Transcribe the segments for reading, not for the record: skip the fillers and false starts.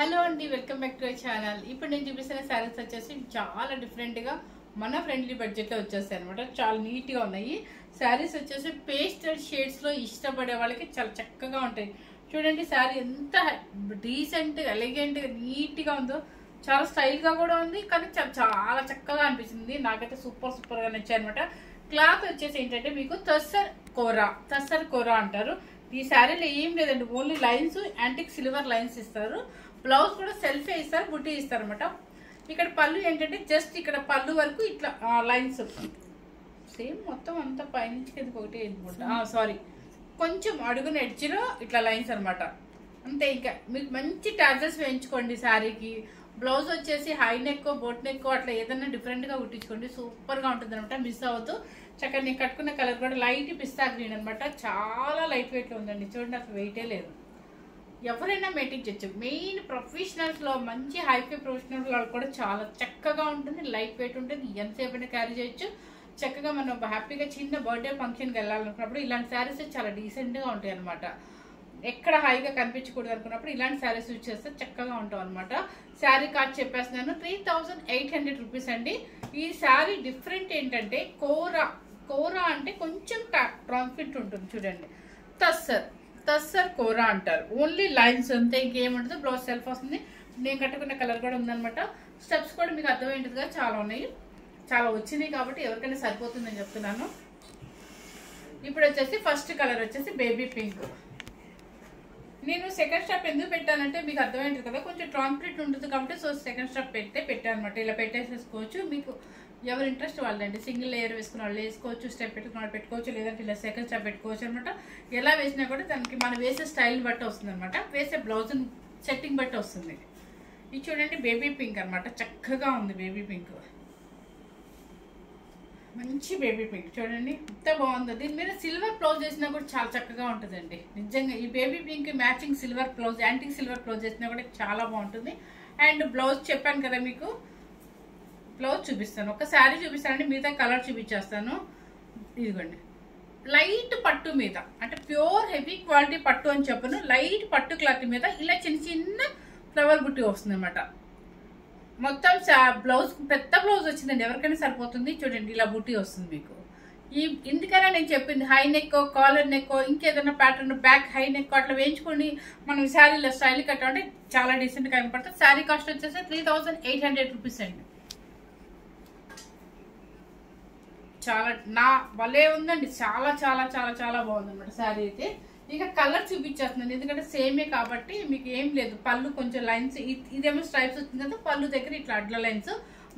Hello అండి, welcome back to our channel. ఇప్పుడు నేను చూపిస్తున్న శారీస్ వచ్చేసి చాలా డిఫరెంట్గా మన ఫ్రెండ్లీ బడ్జెట్లో వచ్చేస్తాయి అనమాట. చాలా నీట్గా ఉన్నాయి శారీస్. వచ్చేసి పేస్టల్ షేడ్స్లో ఇష్టపడే వాళ్ళకి చాలా చక్కగా ఉంటాయి. చూడండి శారీ ఎంత డీసెంట్ ఎలిగెంట్గా నీట్గా ఉందో. చాలా స్టైల్గా కూడా ఉంది, కానీ చాలా చక్కగా అనిపిస్తుంది. నాకైతే సూపర్గా నచ్చాయి అనమాట. క్లాత్ వచ్చేసి ఏంటంటే మీకు తస్సర్ కోరా అంటారు. ఈ శారీలో ఏం లేదండి, only lines, antique silver lines ఇస్తారు. బ్లౌజ్ కూడా సెల్ఫే ఇస్తారు, బుట్టి ఇస్తారు అనమాట. ఇక్కడ పళ్ళు ఏంటంటే జస్ట్ ఇక్కడ పళ్ళు వరకు ఇట్లా లైన్స్ సేమ్ మొత్తం అంతా పైనుంచి కిందకి ఒకటి సారీ కొంచెం అడుగున ఎడ్జ్లో ఇట్లా లైన్స్ అనమాట. అంతే. ఇంకా మీకు మంచి టాజెస్ వేయించుకోండి శారీకి. బ్లౌజ్ వచ్చేసి హై నెక్, బోట్ నెక్ అట్లా ఏదైనా డిఫరెంట్గా కుట్టించుకోండి, సూపర్గా ఉంటుంది అనమాట. మిస్ అవ్వద్దు. చక్కగా నేను కట్టుకున్న కలర్ కూడా లైట్ పిస్తా గ్రీన్ అనమాట. చాలా లైట్ వెయిట్లో ఉందండి. చూడండి, అసలు వెయిటే లేదు. ఎవరైనా మెయింటైన్ చేయొచ్చు. మెయిన్ ప్రొఫెషనల్స్లో మంచి హైఫై ప్రొఫెషనల్ వాళ్ళు కూడా చాలా చక్కగా ఉంటుంది, లైట్ వెయిట్ ఉంటుంది, ఎంతసేపు అయినా క్యారీ చేయొచ్చు. చక్కగా మనం హ్యాపీగా చిన్న బర్త్డే ఫంక్షన్కి వెళ్ళాలనుకున్నప్పుడు ఇలాంటి శారీస్ చాలా డీసెంట్గా ఉంటాయి అనమాట. ఎక్కడ హైగా కనిపించకూడదు అనుకున్నప్పుడు ఇలాంటి శారీస్ యూజ్ చేస్తే చక్కగా ఉంటాం అనమాట. శారీ కాస్ట్ చెప్పేస్తున్నాను, 3800 రూపీస్ అండి. ఈ శారీ డిఫరెంట్ ఏంటంటే కోరా అంటే కొంచెం ట్రాన్స్ఫిట్ ఉంటుంది. చూడండి, తస్సర్ కోరా అంటారు. ఓన్లీ లైన్స్ అంతే, ఇంకేముంటుంది. బ్లౌజ్ సెల్ఫ్ వస్తుంది. నేను కట్టుకున్న కలర్ కూడా ఉందనమాట. స్టెప్స్ కూడా మీకు అర్థమైంటుందిగా చాలా ఉన్నాయి, చాలా వచ్చినాయి కాబట్టి ఎవరికైనా సరిపోతుందని చెప్తున్నాను. ఇప్పుడు వచ్చేసి ఫస్ట్ కలర్ వచ్చేసి బేబీ పింక్. నేను సెకండ్ స్టెప్ ఎందుకు పెట్టానంటే మీకు అర్థమైంది కదా, కొంచెం ట్రాన్స్పరెంట్ ఉంటుంది కాబట్టి. సో సెకండ్ స్టెప్ పెట్టాను అనమాట. ఇలా పెట్టేసేసుకోవచ్చు. మీకు ఎవరు ఇంట్రెస్ట్ వాళ్ళండి. సింగిల్ లేయర్ వేసుకున్న వాళ్ళు వేసుకోవచ్చు, స్టెప్ పెట్టుకున్న వాళ్ళు పెట్టుకోవచ్చు, లేదంటే ఇలా సెకండ్ స్టెప్ పెట్టుకోవచ్చు అనమాట. ఎలా వేసినా కూడా దానికి మనం వేసే స్టైల్ బట్టి వస్తుంది అనమాట. వేసే బ్లౌజ్ సెట్టింగ్ బట్టి వస్తుంది. ఇది చూడండి బేబీ పింక్ అనమాట. చక్కగా ఉంది బేబీ పింక్, మంచి బేబీ పింక్. చూడండి ఎంత బాగుందో. దీని మీద సిల్వర్ బ్లౌజ్ వేసినా కూడా చాలా చక్కగా ఉంటుందండి. నిజంగా ఈ baby pink matching silver blouse, antique silver blouse వేసినా కూడా చాలా బాగుంటుంది. అండ్ బ్లౌజ్ చెప్పాను కదా మీకు, బ్లౌజ్ చూపిస్తాను. ఒక శారీ చూపిస్తానండి, మిగతా కలర్ చూపించేస్తాను. ఇదిగోండి, లైట్ పట్టు మీద, అంటే ప్యూర్ హెవీ క్వాలిటీ పట్టు అని చెప్పను, లైట్ పట్టు క్లాత్ మీద ఇలా చిన్న ఫ్లవర్ బుట్టి వస్తుంది అనమాట. మొత్తం బ్లౌజ్ పెద్ద బ్లౌజ్ వచ్చిందండి, ఎవరికైనా సరిపోతుంది. చూడండి ఇలా బుట్టి వస్తుంది మీకు. ఇందుకైనా నేను చెప్పింది హై నెక్, కాలర్ నెక్, ఇంకేదైనా ప్యాటర్న్ బ్యాక్ హై నెక్ అట్లా వేయించుకొని మనం శారీలో స్టైల్ కట్టాలంటే చాలా డీసెంట్గా కనపడుతుంది. శారీ కాస్ట్ వచ్చేసి 3800 రూపీస్ అండి. చాలా భలే ఉందండి. చాలా చాలా చాలా చాలా బాగుంది అనమాట శారీ అయితే. ఇక కలర్ చూపించేస్తున్నాను ఎందుకంటే సేమే కాబట్టి మీకు ఏం లేదు. పళ్ళు కొంచెం లైన్స్, ఇదేమో స్ట్రైప్స్ వచ్చింది కదా, పళ్ళు దగ్గర ఇట్లా అడ్ల లైన్స్.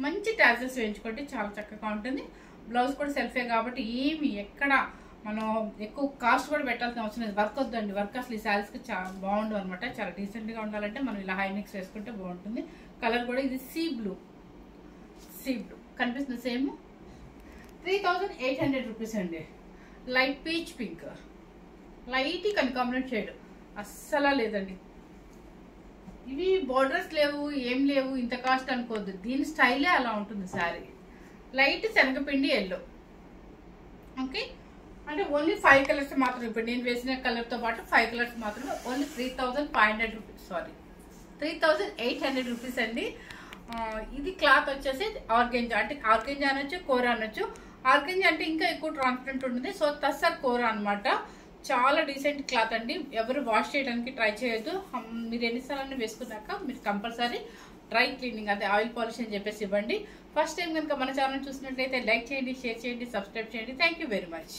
మంచి టాజెస్ వేయించుకుంటే చాలా చక్కగా ఉంటుంది. బ్లౌజ్ కూడా సెల్ఫే కాబట్టి ఏమి ఎక్కడ మనం ఎక్కువ కాస్ట్ కూడా పెట్టాల్సిన అవసరం లేదు. వర్క్ వద్దండి, వర్క్ అసలు ఈ శారీస్కి చాలా బాగుండు అనమాట. చాలా డీసెంట్గా ఉండాలంటే మనం ఇలా హై నెక్స్ వేసుకుంటే బాగుంటుంది. కలర్ కూడా ఇది సీ బ్లూ కనిపిస్తుంది. సేమ్ 3800 రూపీస్ అండి. లైట్ పీచ్ పింక్, లైట్ కనకాంబరం షేడ్, అస్సలా లేదండి. ఇవి బోర్డర్స్ లేవు, ఏం లేవు, ఇంత కాస్ట్ అనుకోవద్దు. దీని స్టైలే అలా ఉంటుంది శారీ. లైట్ శనగపిండి ఎల్లో. ఓకే, అంటే ఓన్లీ 5 కలర్స్ మాత్రం. ఇప్పుడు నేను వేసిన కలర్తో పాటు 5 కలర్స్ మాత్రమే. ఓన్లీ 3500 రూపీస్, సారీ 3800 రూపీస్ అండి. ఇది క్లాత్ వచ్చేసి ఆర్గెంజా, అంటే ఆర్గెంజా అనొచ్చు, కోరా అనొచ్చు. ఆర్గెంజా అంటే ఇంకా ఎక్కువ ట్రాన్స్పరెంట్ ఉంటుంది. సో తస్సర్ కోరా అనమాట. చాలా డీసెంట్ క్లాత్ అండి. ఎవరు వాష్ చేయడానికి ట్రై చేయొద్దు. మీరు ఎన్నిసార్లు వేసుకున్నాక మీరు కంపల్సరీ డ్రై క్లీనింగ్, అదే ఆయిల్ పాలిష్ అని చెప్పేసి ఇవ్వండి. ఫస్ట్ టైం కనుక మన ఛానల్ చూసినట్లయితే లైక్ చేయండి, షేర్ చేయండి, సబ్స్క్రైబ్ చేయండి. Thank you very much.